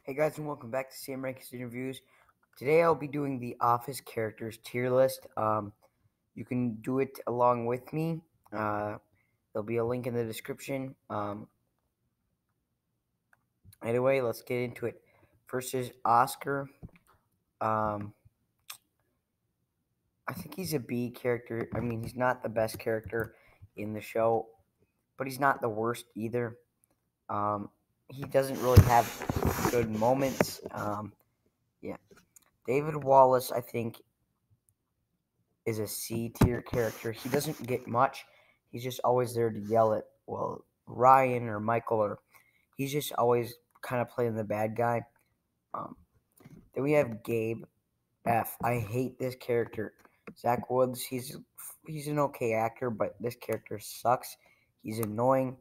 Hey guys, and welcome back to Sam Rankins Interviews. Today I'll be doing the Office characters tier list. You can do it along with me. There'll be a link in the description. Anyway, let's get into it. First is Oscar. Um, I think he's a B character. I mean, he's not the best character in the show, but he's not the worst either. He doesn't really have good moments. Yeah. David Wallace, I think, is a C tier character. He doesn't get much. He's just always there to yell at, Ryan or Michael, or he's just always kind of playing the bad guy. Um, then we have Gabe F. I hate this character. Zach Woods, he's an okay actor, but this character sucks. He's annoying.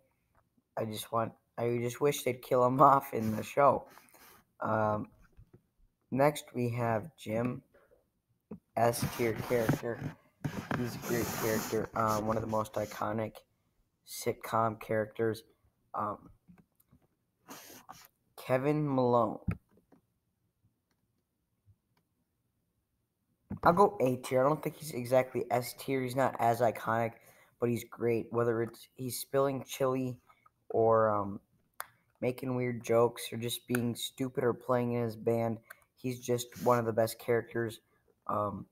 I just wish they'd kill him off in the show. Um, Next we have Jim, S tier character. He's a great character. One of the most iconic sitcom characters. Um, Kevin Malone. I'll go A tier. I don't think he's exactly S tier. He's not as iconic, but he's great. Whether it's he's spilling chili or making weird jokes or just being stupid or playing in his band, he's just one of the best characters. Um,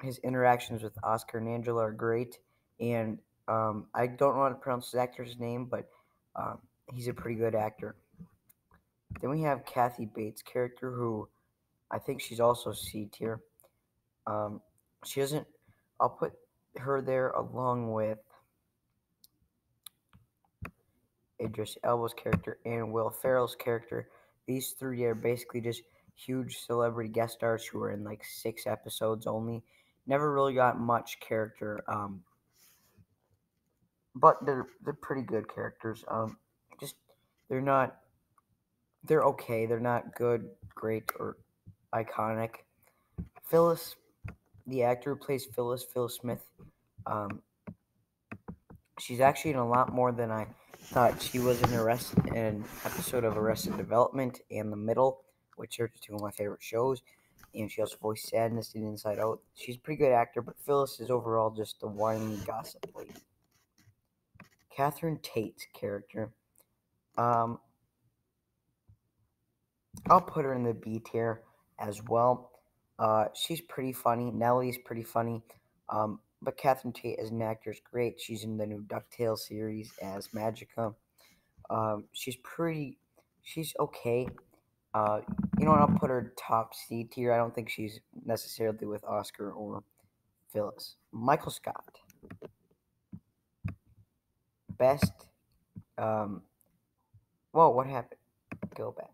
his interactions with Oscar and Angela are great, and I don't know how to pronounce his actor's name, but um, he's a pretty good actor. Then we have Kathy Bates' character, who I think she's also C tier. Um, she doesn't. I'll put her there along with Idris Elba's character and Will Ferrell's character. These three are basically just huge celebrity guest stars who are in like 6 episodes only. Never really got much character, but they're pretty good characters. Just they're not they're okay. They're not good, great, or iconic. Phyllis, the actor who plays Phyllis, Phil Smith, um, she's actually in a lot more than I thought. She was in an episode of Arrested Development and The Middle, which are two of my favorite shows. And she also voiced Sadness in Inside Out. She's a pretty good actor, but Phyllis is overall just a whiny gossip lady. Catherine Tate's character. Um, I'll put her in the B tier as well. She's pretty funny. Nellie's pretty funny. But Catherine Tate as an actor is great. She's in the new DuckTales series as Magica. She's okay. You know what? I'll put her top C tier. I don't think she's necessarily with Oscar or Phyllis. Michael Scott, best. Um, Whoa, what happened? Go back.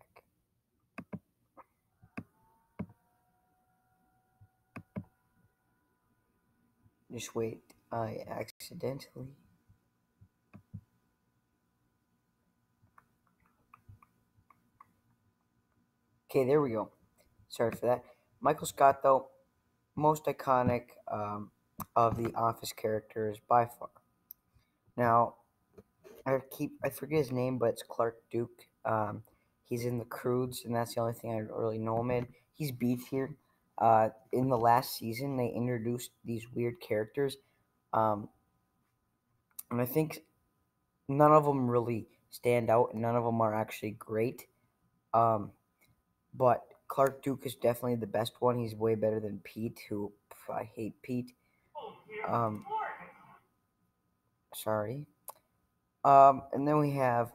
Just wait. I accidentally. Okay, there we go. Sorry for that. Michael Scott, though, most iconic of the Office characters by far. Now, I forget his name, but it's Clark Duke. He's in the Croods, and that's the only thing I really know him in. He's B tier. In the last season, they introduced these weird characters, um, and I think none of them really stand out, and none of them are actually great. Um, but Clark Duke is definitely the best one. He's way better than Pete, who I hate Pete. Um, Sorry. And then we have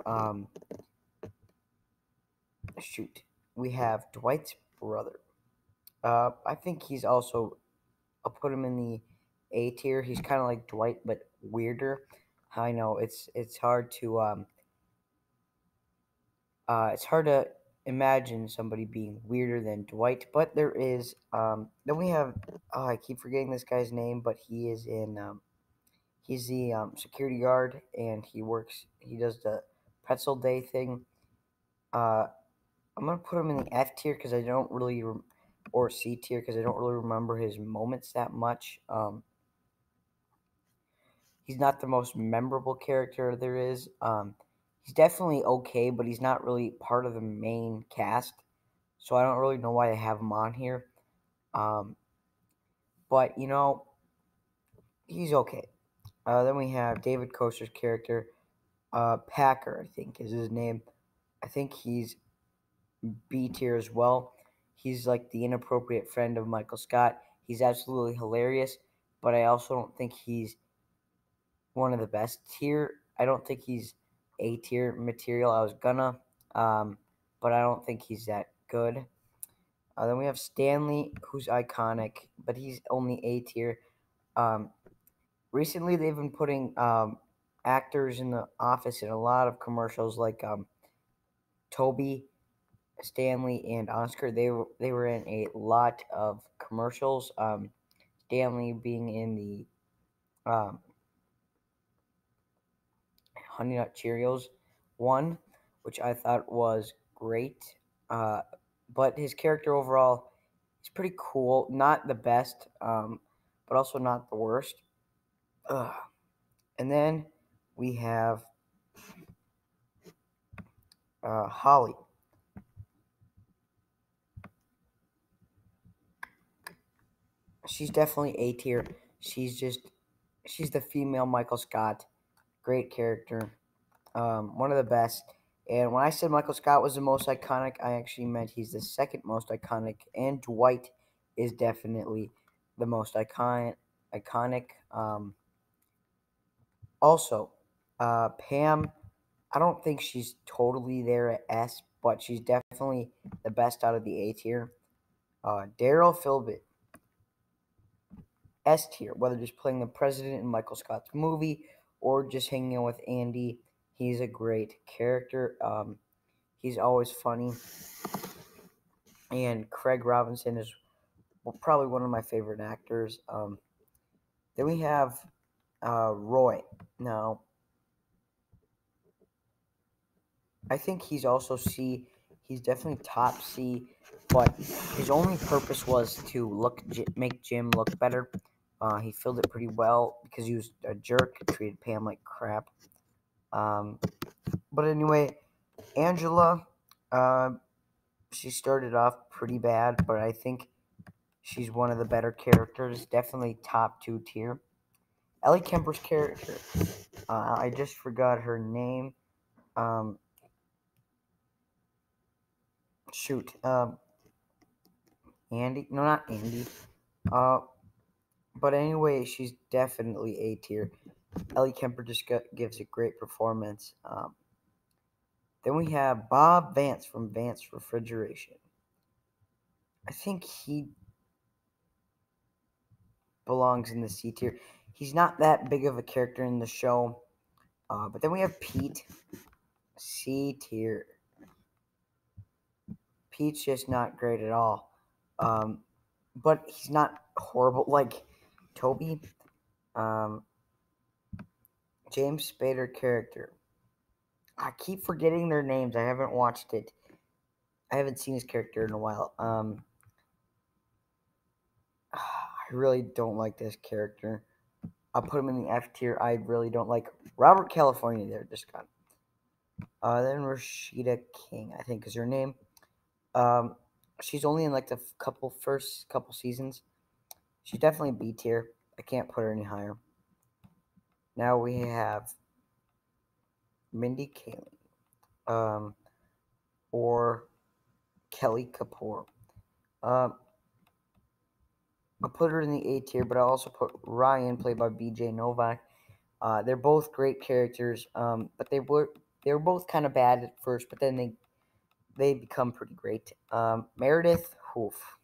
shoot, we have Dwight's brother. I think he's also. I'll put him in the A tier. He's kind of like Dwight, but weirder. I know it's hard to imagine somebody being weirder than Dwight, but there is. Then we have. Oh, I keep forgetting this guy's name, but he is in. He's the security guard, and he works. He does the pretzel day thing. Uh, I'm gonna put him in the F tier because I don't really, or C tier because I don't really remember his moments that much. He's not the most memorable character there is. He's definitely okay, but he's not really part of the main cast. so I don't really know why they have him on here. But he's okay. Then we have David Koster's character, Packer, I think is his name. I think he's B tier as well. He's like the inappropriate friend of Michael Scott. He's absolutely hilarious, but I also don't think he's one of the best tier. I don't think he's A tier material. I was gonna, but I don't think he's that good. Then we have Stanley, who's iconic, but he's only A tier. Um, Recently, they've been putting actors in the office in a lot of commercials, like Toby, Stanley, and Oscar. They were in a lot of commercials. Stanley being in the Honey Nut Cheerios one, which I thought was great. Uh, but his character overall is pretty cool. Not the best, but also not the worst. And then we have Holly. She's definitely A tier. She's the female Michael Scott. Great character. One of the best. And when I said Michael Scott was the most iconic, I actually meant he's the second most iconic. And Dwight is definitely the most iconic. Also, Pam, I don't think she's totally there at S, but she's definitely the best out of the A tier. Daryl Philbin, S tier, whether just playing the president in Michael Scott's movie or just hanging out with Andy. He's a great character. He's always funny. And Craig Robinson is probably one of my favorite actors. Then we have Roy. Now, I think he's also C. He's definitely top C, but his only purpose was to make Jim look better. He filled it pretty well because he was a jerk, treated Pam like crap. But anyway, Angela, she started off pretty bad, but I think she's one of the better characters. Definitely top 2 tier. Ellie Kemper's character, I just forgot her name. Shoot. Andy? No, not Andy. But anyway, she's definitely A tier. Ellie Kemper just gives a great performance. Then we have Bob Vance from Vance Refrigeration. I think he belongs in the C tier. He's not that big of a character in the show. But then we have Pete, C tier. Pete's just not great at all. But he's not horrible like Toby. James Spader character. I keep forgetting their names. I haven't watched it. I haven't seen his character in a while. I really don't like this character. I'll put him in the F tier. I really don't like Robert California. There, just got. Then Rasheed King, I think is her name. She's only in like the first couple seasons. She's definitely B tier. I can't put her any higher. Now we have Mindy Kaling, or Kelly Kapoor. I'll put her in the A tier, but I'll also put Ryan, played by B.J. Novak. They're both great characters, but they were both kind of bad at first, but then they become pretty great. Meredith, oof.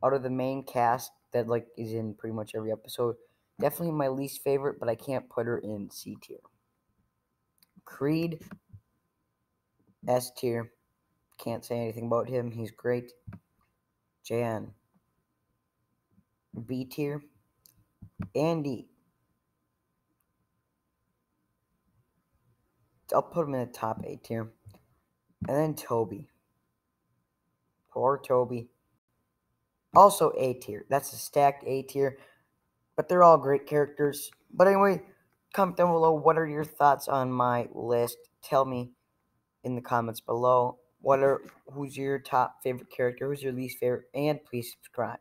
Out of the main cast that like is in pretty much every episode, definitely my least favorite, but I can't put her in C tier. Creed, S tier. Can't say anything about him. He's great. Jan, B tier. Andy, I'll put him in the top A tier. And then Toby. Poor Toby. Also A tier. That's a stacked A tier. But they're all great characters. But anyway, comment down below. What are your thoughts on my list? Tell me in the comments below. Who's your top favorite character? Who's your least favorite? And please subscribe.